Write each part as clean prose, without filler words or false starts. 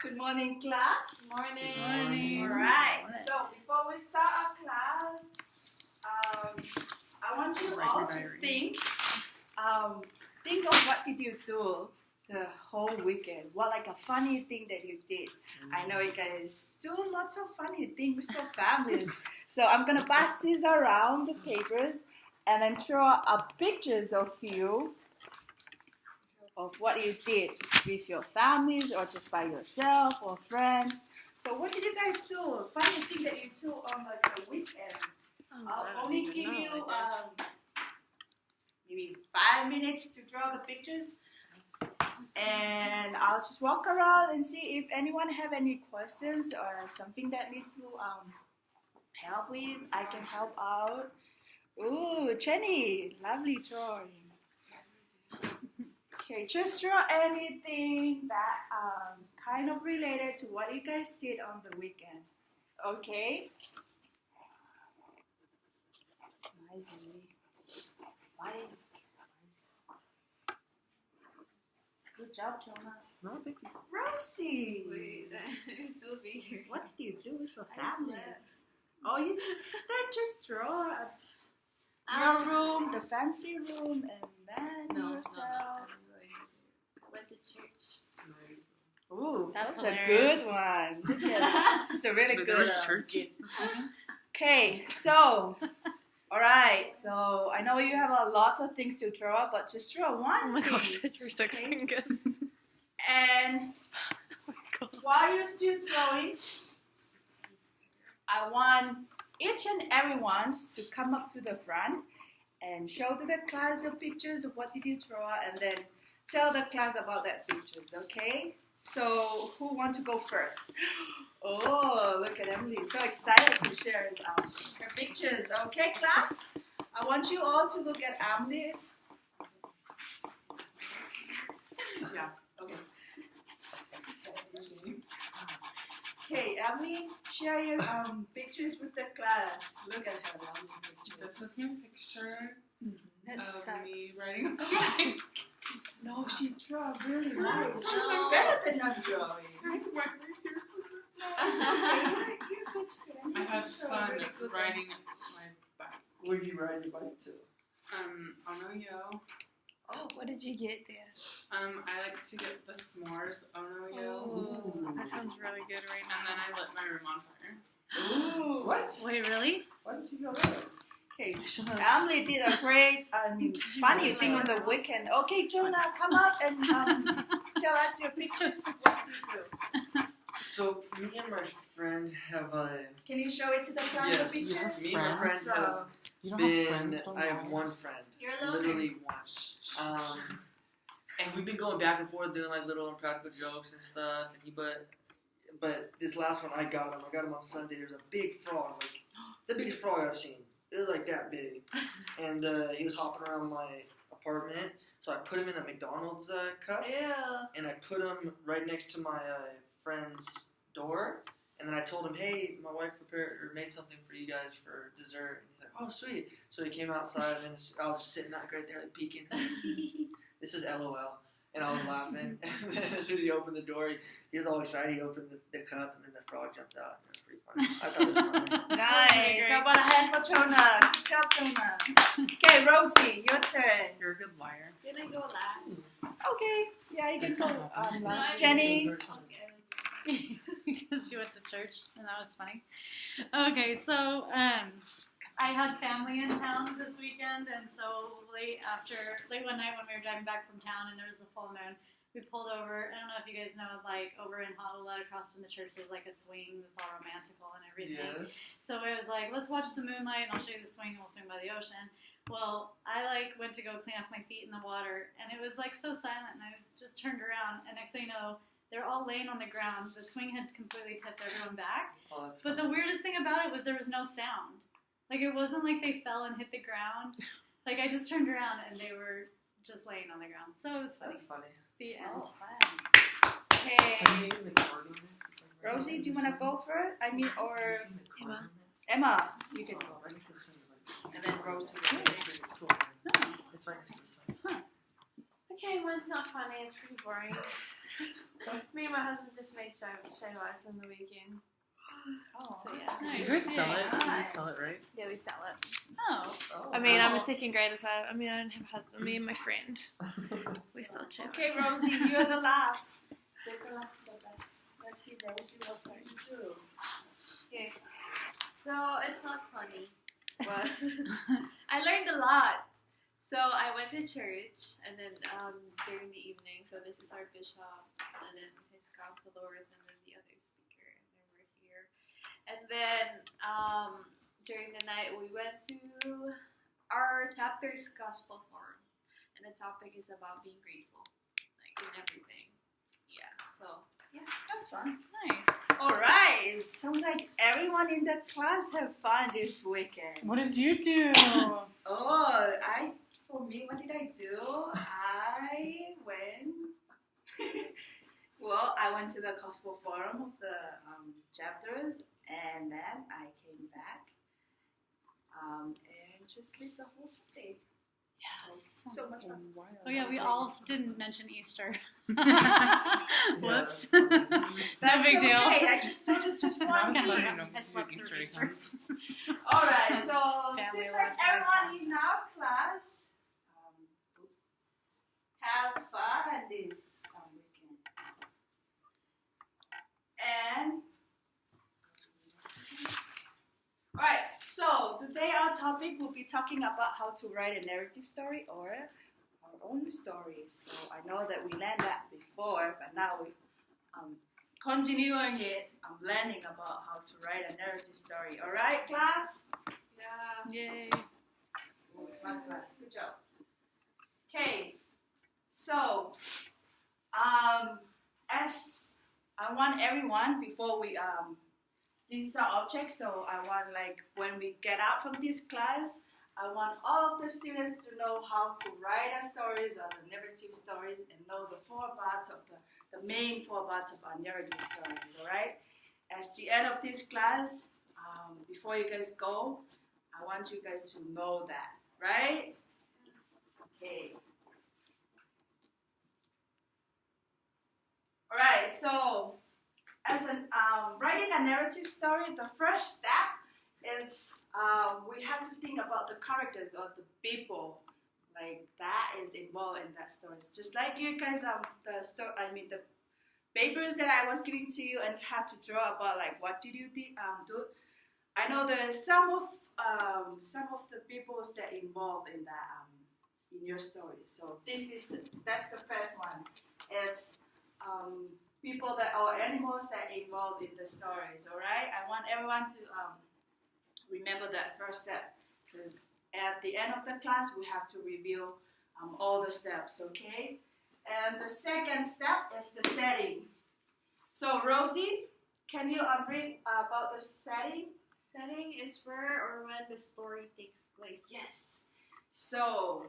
Good morning, class. Morning. Good morning. All right. So before we start our class, I want you all to think of what did you do the whole weekend. What like a funny thing that you did. I know you guys do lots of funny things with your families. So I'm gonna pass these around the papers and then draw up pictures of you. Of what you did with your families or just by yourself or friends. So what did you guys do? Funny thing that you do on like the weekend. I'll only give you maybe 5 minutes to draw the pictures. And I'll just walk around and see if anyone have any questions or something that needs to help with. I can help out. Ooh, Jenny, lovely drawing. Okay, just draw anything that kind of related to what you guys did on the weekend. Okay? Nice and neat. Good job, Jonah. No, thank you. Rosie! Wait, I'm still be here. What did you do with your families? Oh, you then just draw your room, the fancy room, and then yourself. I went to church. Ooh, that's a hilarious. good one. This is a really But good there was church? Okay, so, all right. So I know you have lots of things to draw, but just draw one. Oh my gosh, please. your 6 Okay. fingers. And Oh my god. while you're still drawing, I want each and everyone to come up to the front and show to the class the pictures of what did you draw, and then tell the class about that pictures, okay? So who wants to go first? Oh, look at Emily, so excited to share her pictures. Okay, class? I want you all to look at Emily's. Yeah, okay. Okay, Emily, share your pictures with the class. Look at her lovely pictures. This is my picture of me riding a Yeah. bike. No, she drew really nice. She No. was better than I'm drawing. I had fun riding my bike. Where'd you ride your bike to? Onoyo. Oh, what did you get there? I like to get the s'mores Onoyo. Oh, that sounds really good right And then now. I lit my room on fire. Ooh. What? Wait, really? Why did you go there? Okay, Emily did a great, funny thing on the weekend. Okay, Jonah, come up and tell us your pictures. What did you do? So me and my friend have Can you show it to the class, the yes. pictures? Me and my friend So, have You been. I have one friend. You're a loner. Literally one. And we've been going back and forth doing like little impractical jokes and stuff. And but this last one I got him. I got him on Sunday. There's a big frog, like the biggest frog I've seen. It was like that big, and he was hopping around my apartment. So I put him in a McDonald's cup, Ew. and I put him right next to my friend's door. And then I told him, "Hey, my wife prepared or made something for you guys for dessert." And he's like, "Oh, sweet!" So he came outside, and I was just sitting back right there, like peeking. This is LOL, and I was laughing. And then as soon as he opened the door, he was all excited. He opened the cup, and then the frog jumped out. And it was pretty funny. I thought it was funny. nice. How about a hand for Jonah? Good job, Jonah. Okay, Rosie, your turn. You're a good liar. Didn't go last. Okay, yeah, you can go last. I Jenny. Okay. Because she went to church, and that was funny. Okay, so I had family in town this weekend, and so late one night when we were driving back from town, and there was the full moon, we pulled over. I don't know if you guys know, like over in Honolulu, across from the church, there's like a swing that's all romantical and everything. Yes. So it was like, let's watch the moonlight, and I'll show you the swing, and we'll swing by the ocean. Well, I went to go clean off my feet in the water, and it was like so silent, and I just turned around, and next thing you know, they're all laying on the ground. The swing had completely tipped everyone back. Oh, that's But the weirdest thing about it was there was no sound. Like, it wasn't like they fell and hit the ground. Like, I just turned around and they were just laying on the ground. So it was funny. That's funny. The end. Okay. Have you seen the card on it? It's like right Rosie, next do you to want to the go for it? I mean, swing. or Have you seen the card Emma. on it? Emma, you can go. Right next to the swing is like. And then Rosie. It's cool. No. It's right next to the swing. Okay, mine's not funny. It's pretty boring. Me and my husband just made shaywas on the weekend. Oh, So, that's yeah. Nice. You guys sell it? You Nice. sell it, right? Yeah, we sell it. Oh. Oh, I mean, I'm a nice. second grader, so I didn't have a husband. Me and my friend, we sell shaywas. Okay, Rosie, you're the last. Take the last of us. Let's see, Rosie, what's that you do? Okay. So it's not funny, but I learned a lot. So I went to church, and then during the evening, so this is our bishop, and then his counselors, and then the other speaker, and then we're here. And then during the night, we went to our chapter's gospel forum, and the topic is about being grateful, like in everything. Yeah. So That's fun. Nice. All right. It sounds like everyone in the class have fun this weekend. What did you do? Oh, for me, what did I do? I went. Well, I went to the gospel forum of the chapters, and then I came back and just lived the whole Sunday. Yes. So much fun. Oh yeah, we all didn't mention Easter. Whoops. That's big deal. okay. I just told it just one That's week. fine. No, I slept Easter through egg Easter. hunts. All right. So Family since like life everyone podcast. in our class have fun this weekend, and all right. So today our topic will be talking about how to write a narrative story or our own stories. So I know that we learned that before, but now we continuing it. I'm learning about how to write a narrative story. All right, class. yeah. Yay. Oh, smart class. Good job. Okay. So, as I want everyone before we this is our object. So I want when we get out from this class, I want all of the students to know how to write our stories or the narrative stories and know the main four parts of our narrative stories. All right. At the end of this class, before you guys go, I want you guys to know that, right? Okay. All right. So, as writing a narrative story, the first step is we have to think about the characters or the people that is involved in that story. It's just like you guys the papers that I was giving to you and you have to draw about what did you do. I know there's some of the peoples that involved in that in your story. So that's the first one. It's people that or animals that involved in the stories. All right. I want everyone to remember that first step because at the end of the class we have to review all the steps. Okay. And the second step is the setting. So Rosie, can you read about the setting? Setting is where or when the story takes place. Yes. So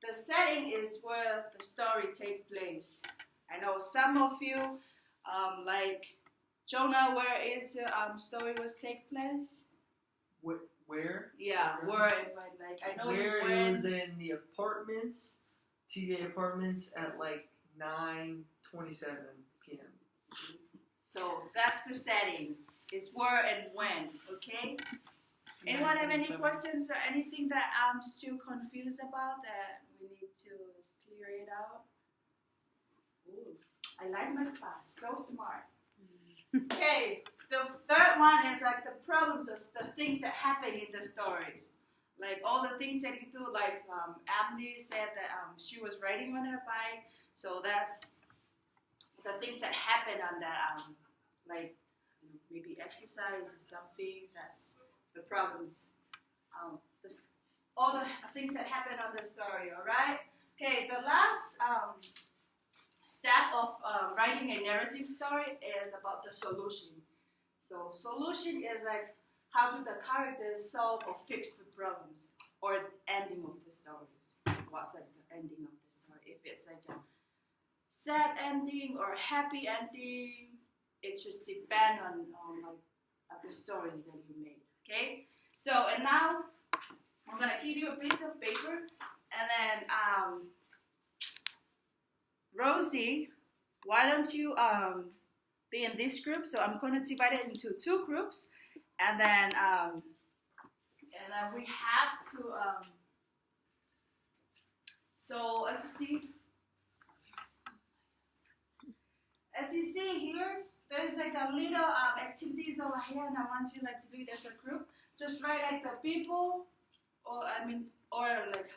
the setting is where the story takes place. I know some of you, like Jonah, where is the story was take place? Where? Yeah, where and when. I know Where when. it was in the apartments, TA apartments at 9:27 p.m. So that's the setting. It's where and when. Okay. Anyone have any questions or anything that I'm still confused about that we need to clear it out? Ooh, I like my class. So smart. Okay. The third one is the problems of the things that happen in the stories. All the things that you do, Emily said that she was riding on her bike. So that's the things that happen on that, maybe exercise or something. That's the problems. All the things that happen on the story, all right? Okay, the last step of writing a narrative story is about the solution. So solution is how do the characters solve or fix the problems or ending of the stories. What's the ending of the story? If it's a sad ending or happy ending, it just depends on the stories that you made. Okay? So, and now I'm gonna give you a piece of paper, and then Rosie, why don't you be in this group? So I'm going to divide it into 2 groups, and then we have to. So as you see here, there's like a little activities over here, and I want you like to do it as a group. Just write like the people, or like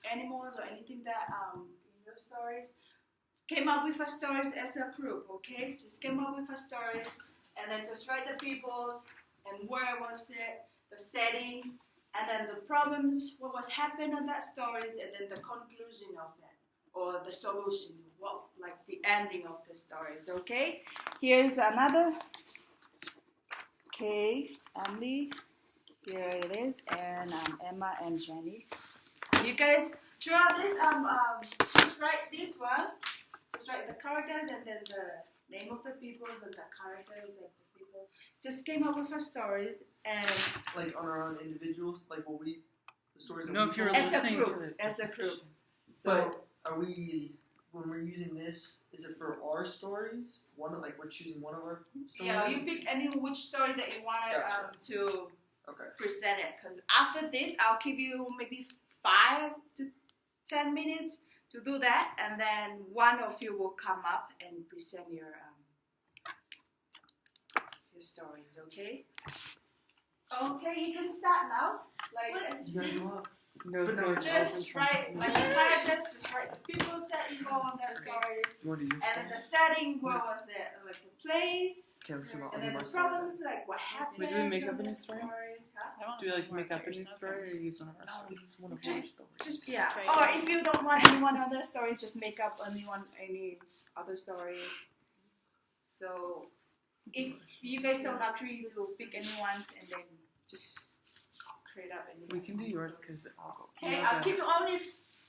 animals or anything that in your stories. Came up with a stories as a group, okay? Just came up with a stories, and then just write the peoples and where was it, the setting, and then the problems, what was happening on that stories, and then the conclusion of that, or the solution, what like the ending of the stories, okay? Here's another. Okay, Emily, here it is, and Emma and Jenny. You guys draw this. Just write this one. Just write the characters and then the name of the peoples and the characters like the people. Just came up with the stories and Like on our own individuals, like what we, the stories that No, we if you were told. as a group. So But are we, when we're using this, is it for our stories? Like we're choosing one of our stories? yeah, you pick any which story that you want Gotcha. to Okay. present it. Because after this, I'll give you maybe 5 to 10 minutes to do that, and then one of you will come up and present your stories. Okay. Okay, you can start now. Like You gotta go up. No, But so no, it's just write like the characters, just write the people that involved in their stories, You want to do your and then the setting. Where was it? Like the place, Okay, let's do my, and I'll then do my the story. problems, like what happened. Wait, do we make to up a the new story? stories, huh? Do we like make up a new story or use one of our stories? Just one of Just- our stories. Just yeah. That's right. Or if you don't want anyone other story, just make up any other stories. So if you guys don't agree to pick anyone, and then just create up any. We can do yours because I'll go. Okay, I'll give you only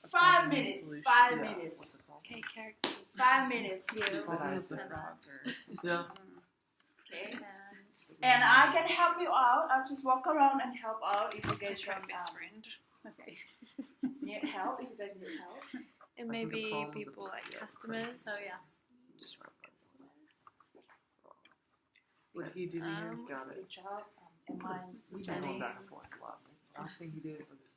5 minutes. 5 Yeah, minutes. what's it called? Okay, characters. 5 minutes here. That I was the frog or Yeah. Okay. And I can help you out. I'll just walk around and help out if you guys friend. Okay. need help. If you guys need help. It I may think the be problems people of- like yeah, customers. Oh yeah. what he did here. Got it. Good job. And mine. We've been going back and forth a lot. Last thing he did was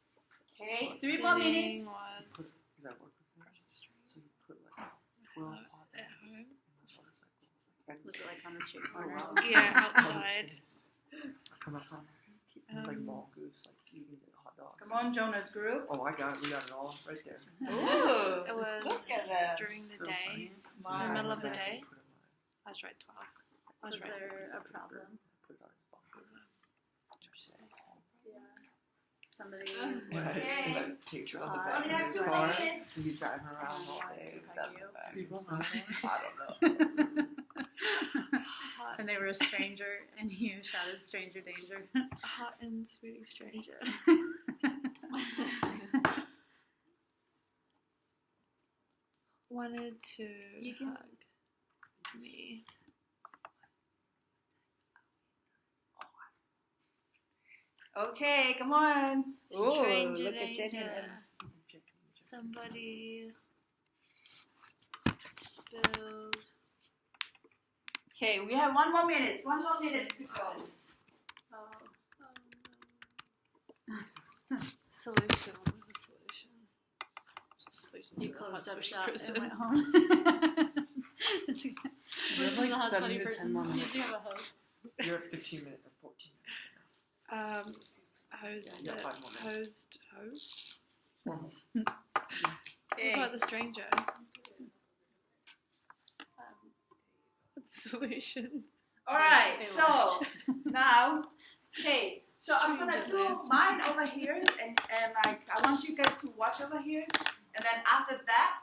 Okay. 3 more Sitting minutes. was put, because I work with him, so you put like 12 hot at dogs home. in my motorcycle. Was it like on the street Oh, corner? wow. Yeah, outside. I come outside, it's like ball goose, like eating the hot dogs. Come on, Jonas group. Oh, I got it. We got it all right there. Ooh. It was Look at that. during the So day, funny. in the middle of the day. Put it in my- I was right 12. I Was was right. there a problem? Put it on his bumper. Somebody. Yeah, I just Okay. like picture on the Uh, back Only of have his 2 car. minutes. So he's driving around all wanted day to with hug that in you. the back. People I don't know. And they were a stranger, and you shouted "stranger danger." Hot and sweet stranger. Wanted to You can- hug me. Okay, come on. Ooh, Stranger look at Jenny. danger. and- Somebody spilled. Okay, we have 1 more minute. 1 more minute to go. Solution. What was the solution? Solution You to the closed hot up sweaty shop person. and went home. There's like 7 to 10 more minutes. You have a host. You're at 15 minutes or 14 minutes. Host. Yeah, 5 more minutes. Host. Okay. What about the stranger? What's the solution? Alright, They so left. now, okay, so I'm gonna Stranger do left. mine over here, and like I want you guys to watch over here, and then after that,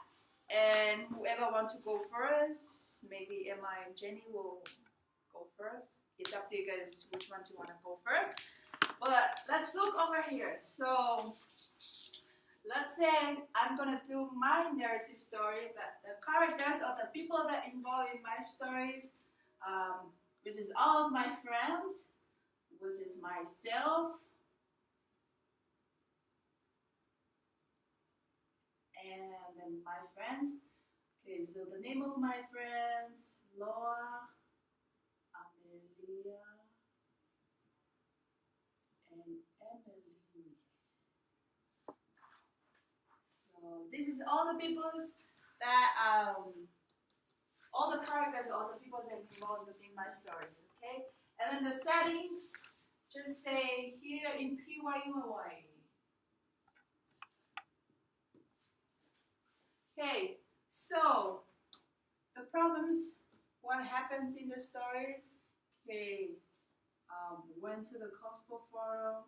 and whoever wants to go first, maybe Emma and Jenny will go first. It's up to you guys which one you want to go first. But let's look over here. So let's say I'm gonna do my narrative story, that the characters or the people that involved in my stories, which is all of my friends, which is myself, and then my friends. Okay, so the name of my friends, Loa, Amelia, and Emily. So this is all the peoples that all the characters, all the people that involved in my stories, okay? And then the settings, just say here in PYU Hawaii. Okay, so the problems, what happens in the stories? Okay, went to the Cospo Forum.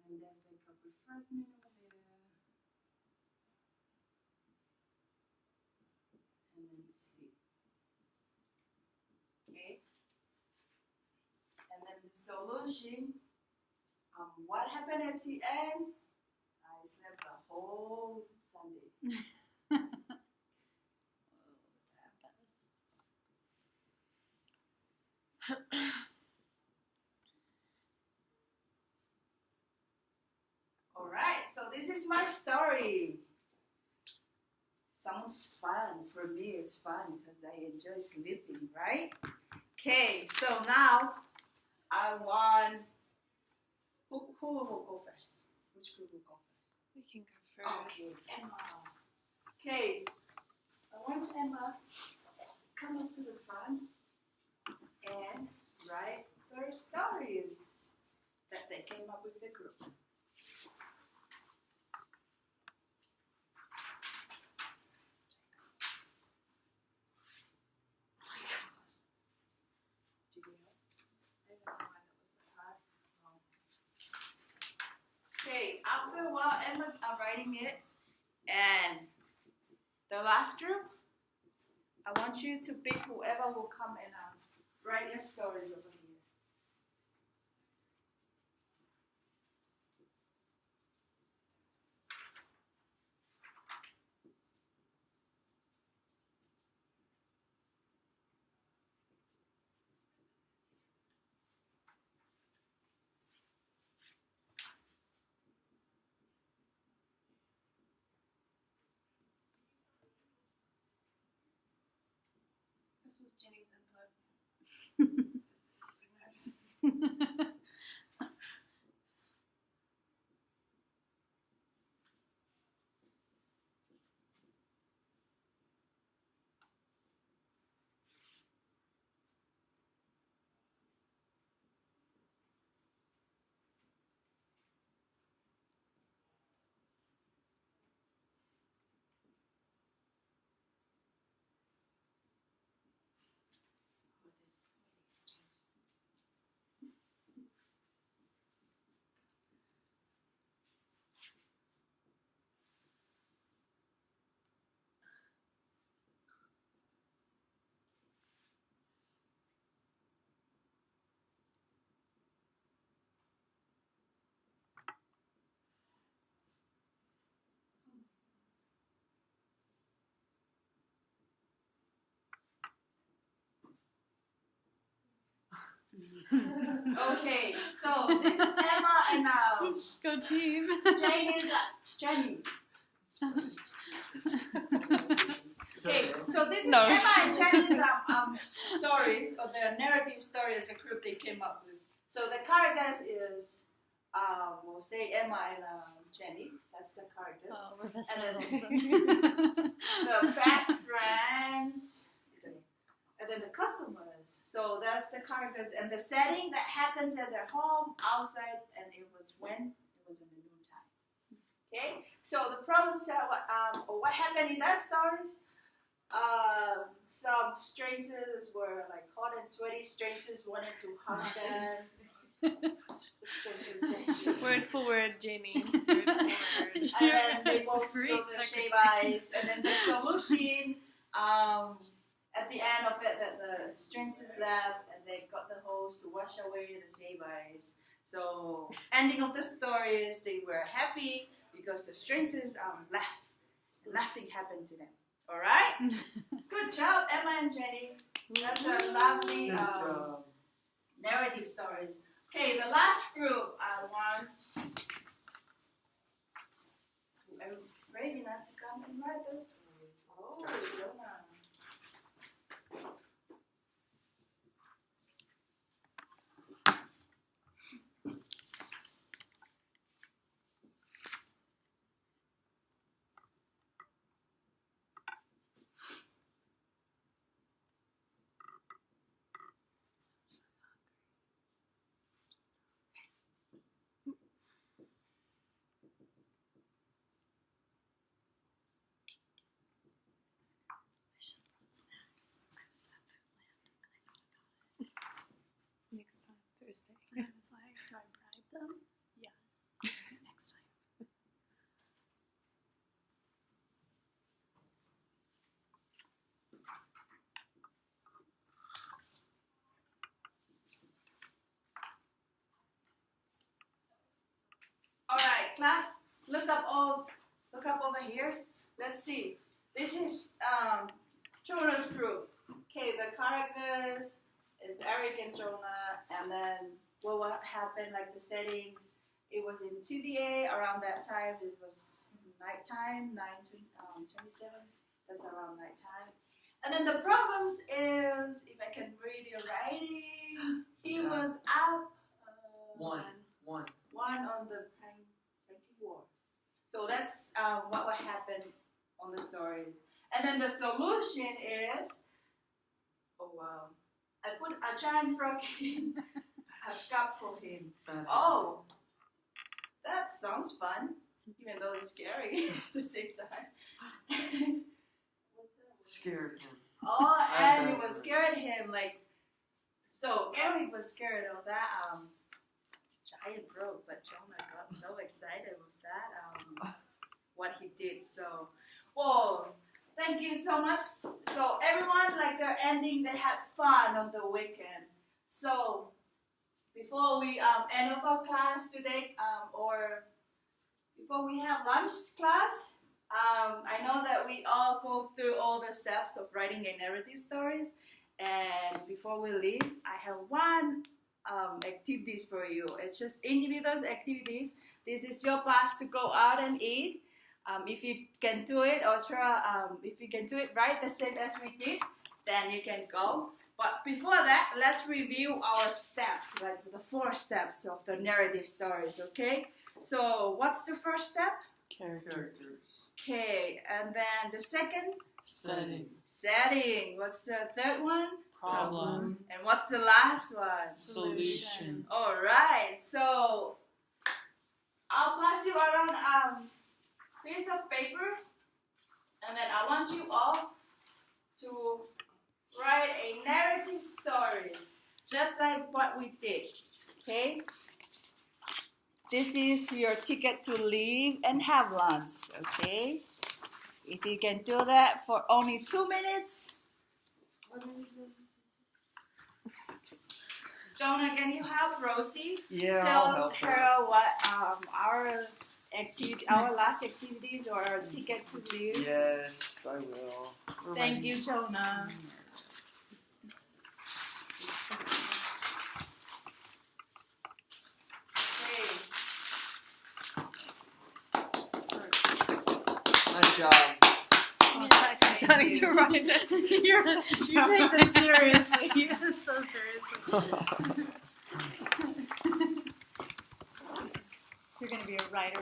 And then there's like a refreshment over there. And then sleep. Okay. And then the solution, what happened at the end? I slept the whole Sunday. Alright, so this is my story. Sounds fun. For me, it's fun because I enjoy sleeping, right? Okay, so now I want. Who will go first? Which group will go first? We can go first. Okay, Emma. Okay, I want Emma to come up to the front and write their stories that they came up with the group. Okay, after a while, Emma are writing it, and the last group, I want you to pick whoever will come and write your stories over here. This was Jenny's input. Nice. Okay, so this is Emma and Go team. Jenny. Okay, so this is No. Emma and Jenny's stories, or their narrative story as a group they came up with. So the characters is, we'll say Emma and Jenny. That's the characters. Oh, we're best And friends. The best friends, and then the customers. So that's the characters and the setting that happens at their home, outside, and it was when it was in the noontime. Okay, so the problems are what happened in that stories. Some strangers were like hot and sweaty. Strangers wanted to hug them. Word for word, Jenny. Word for word. And then they both spilled their shave eyes. And then the solution, at the end of it, that the strangers left and they got the hose to wash away the shave eyes. So, ending of the story is they were happy because the strangers left. Nothing happened to them. All right? Good job, Emma and Jenny. That's a lovely narrative stories. Okay, the last group I want. I'm brave enough to come and write those stories. Oh, Jonah. Next time, Thursday. I was like, do I bribe them? Yes. Next time. All right, class. Look up over here. Let's see. This is Jonah's group. Okay, the characters is Eric and Jonah, and then what happened, like the settings. It was in TDA around that time. It was nighttime, 9:27. That's around nighttime. And then the problems is, if I can read your writing, he was up. One. One on the 24. So that's what happened on the stories. And then the solution is, oh wow, I put a giant frog in a cup for him. Oh, that sounds fun, even though it's scary at the same time. What's that? Scared him. Oh, and it was scared him, like, so Eric was scared of that giant frog, but Jonah got so excited with that, what he did. So, whoa, thank you so much. So everyone, like their ending, they had fun on the weekend. So before we end of our class today, or before we have lunch class, I know that we all go through all the steps of writing a narrative stories. And before we leave, I have one activities for you. It's just individual activities. This is your pass to go out and eat. If you can do it, or try, if you can do it right the same as we did, then you can go. But before that, let's review our steps, like the 4 steps of the narrative stories, okay? So what's the first step? Characters. Okay, and then the second? Setting. Setting. What's the third one? Problem. And what's the last one? Solution. All right, so I'll pass you around a piece of paper, and then I want you all to write a narrative stories, just like what we did, okay? This is your ticket to leave and have lunch, okay? If you can do that for only 2 minutes. Jonah, can you help Rosie? Yeah, Tell I'll help her what our last activities or our ticket to leave. Yes, I will. Thank you, Jonah. Nice job. I'm actually starting to write it. You take this seriously. So seriously. You're going to be a writer.